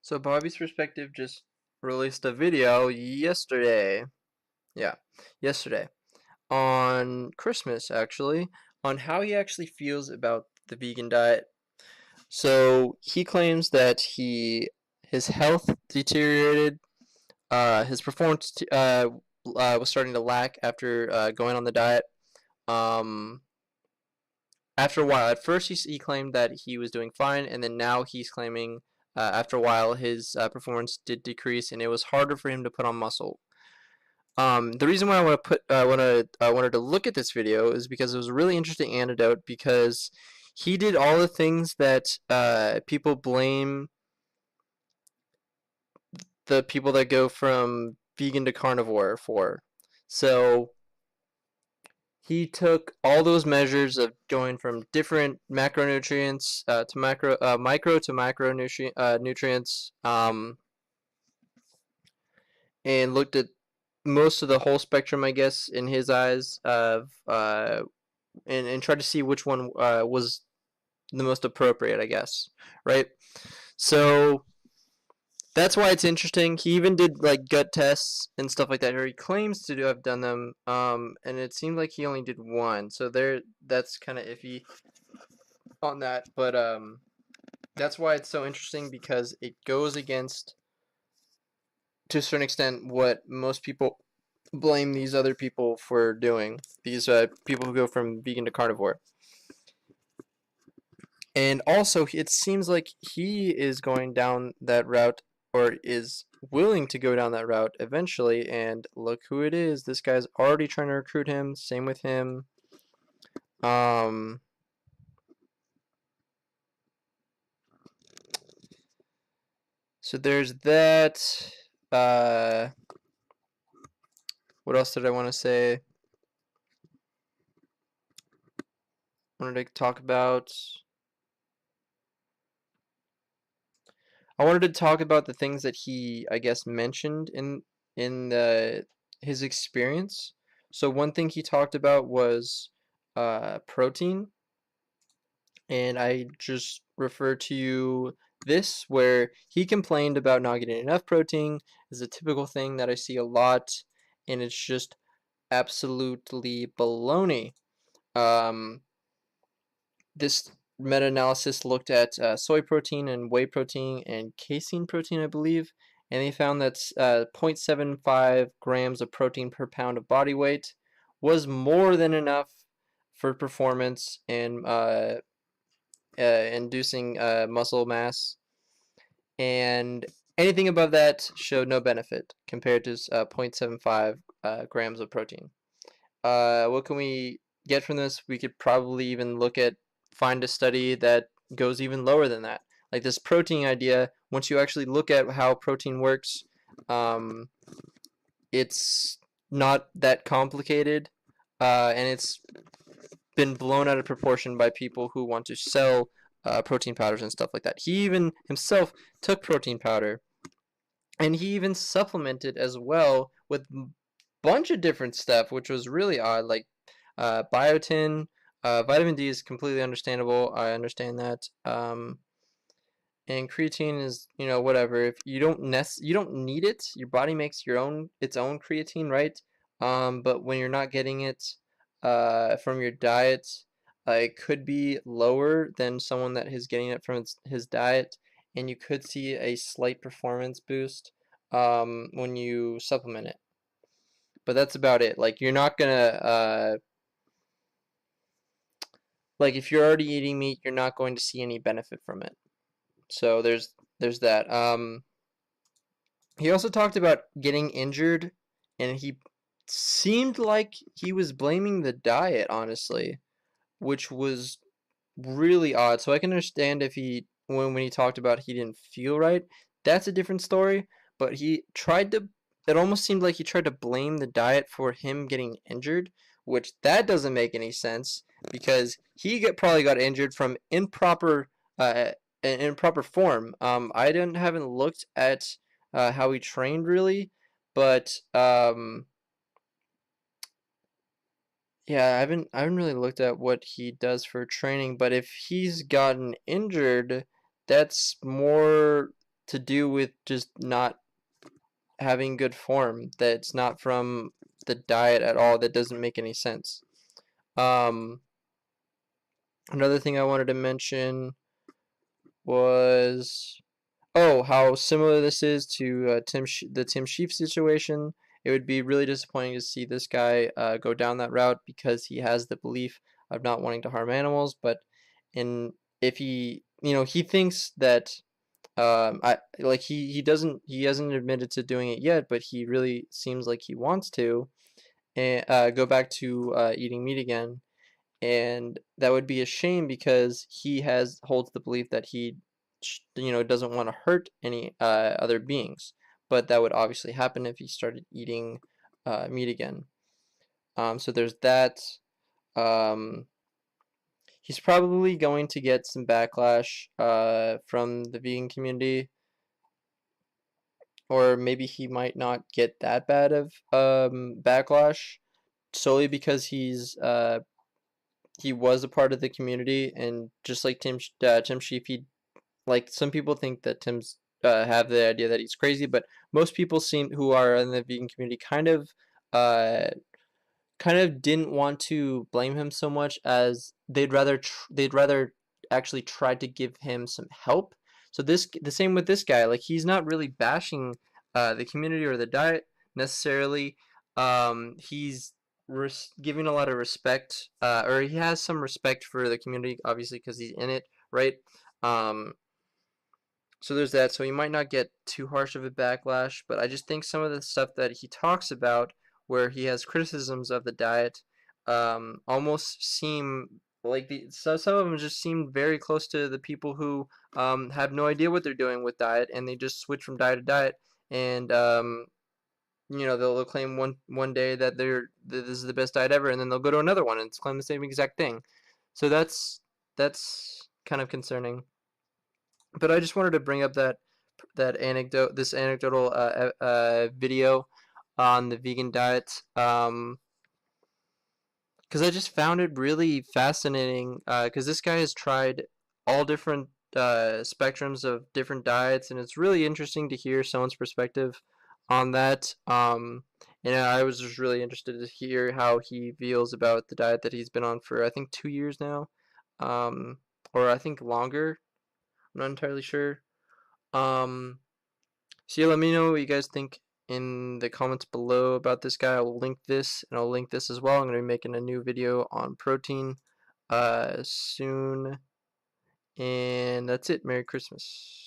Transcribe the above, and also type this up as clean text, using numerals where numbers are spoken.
So Bobby's Perspective just released a video yesterday. Yeah, yesterday. On Christmas, actually, on how he actually feels about the vegan diet. So he claims that his health deteriorated, his performance was starting to lack after going on the diet. Um, After a while, at first he claimed that he was doing fine, and then now he's claiming after a while his performance did decrease, and it was harder for him to put on muscle. The reason why I wanted to look at this video is because it was a really interesting anecdote because he did all the things that people blame the people that go from vegan to carnivore for. So he took all those measures of going from different macronutrients to micro to macronutrient nutrients, and looked at most of the whole spectrum, I guess, in his eyes of and tried to see which one was the most appropriate, I guess, right? So that's why it's interesting. He even did like gut tests and stuff like that, or he claims to have done them. And it seemed like he only did one. So that's kind of iffy on that. But that's why it's so interesting because it goes against, to a certain extent, what most people blame these other people for doing. These people who go from vegan to carnivore. And also, it seems like he is going down that route, or is willing to go down that route eventually. And look who it is. This guy's already trying to recruit him. Same with him. Um, so there's that. Uh, what else did I want to say? Wanted to talk about. I wanted to talk about the things that he, I guess, mentioned in his experience. So one thing he talked about was protein, and I just refer to you this where he complained about not getting enough protein is a typical thing that I see a lot, and it's just absolutely baloney. Um, this meta-analysis looked at soy protein and whey protein and casein protein, I believe, and they found that 0.75 grams of protein per pound of body weight was more than enough for performance and inducing muscle mass, and anything above that showed no benefit compared to 0.75 grams of protein. What can we get from this? We could probably even find a study that goes even lower than that. Like this protein idea, once you actually look at how protein works, um, it's not that complicated, and it's been blown out of proportion by people who want to sell protein powders and stuff like that. He even himself took protein powder, and he even supplemented as well with bunch of different stuff, which was really odd, like biotin. Vitamin D is completely understandable. I understand that. And creatine is, whatever. If you don't need it. Your body makes its own creatine, right? But when you're not getting it from your diet, it could be lower than someone that is getting it from his diet, and you could see a slight performance boost when you supplement it. But that's about it. Like you're not gonna like if you're already eating meat, you're not going to see any benefit from it. So there's that. He also talked about getting injured, and he seemed like he was blaming the diet, honestly, which was really odd. So I can understand if when he talked about he didn't feel right, that's a different story. But it almost seemed like he tried to blame the diet for him getting injured, which that doesn't make any sense because probably got injured from uh, improper form. Haven't looked at how he trained really, but yeah, I haven't really looked at what he does for training, but if he's gotten injured, that's more. to do with just not having good form. That's not from the diet at all. That doesn't make any sense. Um, Another thing I wanted to mention was, oh, how similar this is to the Tim Sheaf situation. It would be really disappointing to see this guy go down that route because he has the belief of not wanting to harm animals. But in if he, he thinks that I like he hasn't admitted to doing it yet, but he really seems like he wants to and go back to eating meat again. And that would be a shame because he holds the belief that he doesn't want to hurt any other beings, but that would obviously happen if he started eating meat again. So there's that. um, he's probably going to get some backlash from the vegan community, or maybe he might not get that bad of backlash solely because he was a part of the community. And just like Tim Sheep, he, like, some people think that Tim's have the idea that he's crazy, but most people seem who are in the vegan community uh kind of didn't want to blame him so much as they'd rather actually try to give him some help. So the same with this guy, like, he's not really bashing the community or the diet necessarily. He's giving a lot of respect, or he has some respect for the community, obviously, because he's in it, right? Um, so there's that. So he might not get too harsh of a backlash, but I just think some of the stuff that he talks about, where he has criticisms of the diet, almost seem like some of them just seem very close to the people who have no idea what they're doing with diet, and they just switch from diet to diet. And they'll claim one day that this is the best diet ever, and then they'll go to another one and claim the same exact thing. So that's kind of concerning. But I just wanted to bring up this anecdotal video on the vegan diet, because I just found it really fascinating. Because this guy has tried all different spectrums of different diets, and it's really interesting to hear someone's perspective on that. And I was just really interested to hear how he feels about the diet that he's been on for, I think, 2 years now, or I think longer. I'm not entirely sure. Um, so yeah, let me know what you guys think in the comments below about this guy. I'll link this, and I'll link this as well. I'm gonna be making a new video on protein soon. And that's it. Merry Christmas.